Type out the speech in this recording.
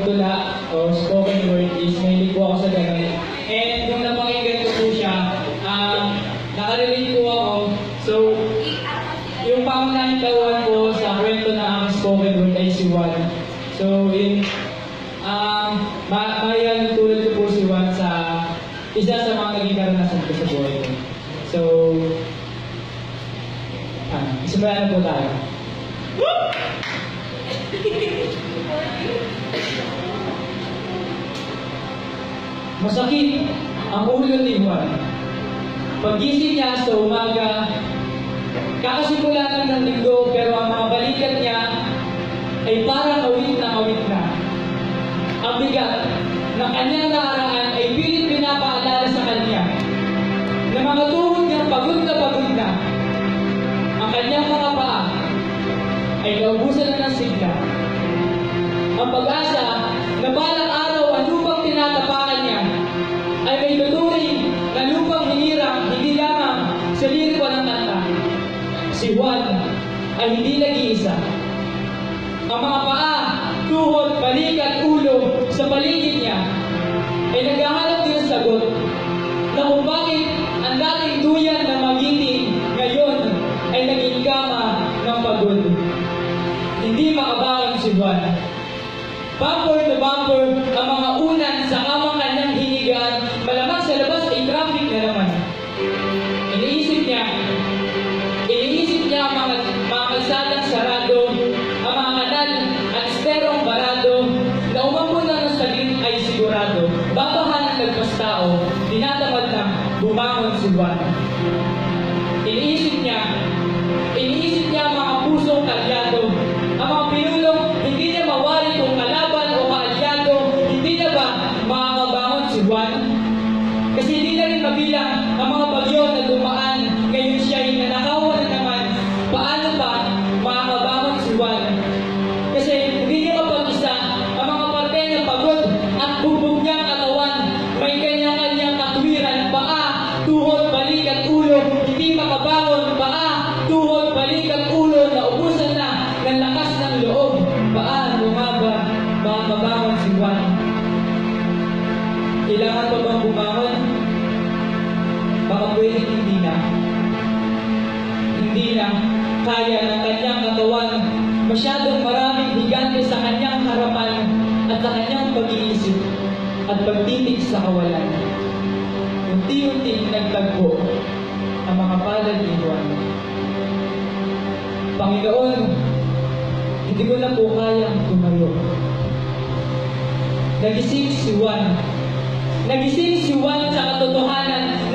tula o spoken word is mahilig po ako sa ganun. And nung napakinggan ko po siya, nakarelate po ako. So, yung pangunahing tauhan po sa kwento na ang spoken word ay si Juan. So, mayan tulad ko po si Juan sa isa sa mga naging karanasan ko sa buhay ko. So, isimbahan po tayo. Masakit ang ulo ni Juan. Paggising niya sa umaga, kakasimula ng linggo, pero ang mga balikat niya ay parang awit na. Ang bigat ng kanyang nakaraan ay pilit pinapaalala sa kanya na mga tuhod niyang pagod na. Ang kanyang mga paa ay naubusan na ng sigla. Ang pag-asa na balang araw ang lupang tinatapakan niya ay may tuturing na lupang hinirang hindi lamang sa liriko ng kanta. Si Juan ay hindi nag-iisa. Ang mga paa, tuhod, balikat, ulo sa paligid niya ay naghahanap din ng sagot na kung bakit ang dating duyan na magiting ngayon ay naging kama ng pagod. Hindi makabangon si Juan. Bumper to bumper ang mga unan sa kamang kanyang hinigaan, malamang sa labas ay traffic na naman. Iniisip niya ang mga kalsadang sarado, ang mga kanal at esterong barado, na umamuna ng saglit ay sigurado. Babahan ng nagpas tao, dinatamad na bumangon si Juan. Iniisip niya ang mga pusong kalyado, ang mga pinulong hindi niya mawari kung kalaban o kaalyado. Hindi na ba makakabangon si Juan? Kasi hindi na rin mabilang ang mga bagyo na dumaan, ngayon siya ay nanakawan na naman. Paano ba makakabangon si Juan? Kasi hindi niya mapag-isa ang mga parte ng pagod at bugbog niyang katawan. May kanya-kanyang katwiran, paa, tuhod, balik at ulo. Hindi makabangon, paa, tuhod, balik at ulo. Naubusan na ng lakas ng loob. Paano nga ba makakabangon si Juan? Kailangan pa bang bumangon? Baka pwedeng hindi na. Hindi na kaya ng kanyang katawan. Masyadong maraming higante sa kanyang harapan at sa kanyang pag-iisip at pagtitig sa kawalan. Unti-unting nagtagpo ang mga palad ni Juan. Panginoon, hindi ko na po kayang tumayo. Nagising si Juan. Nagising si Juan sa katotohanan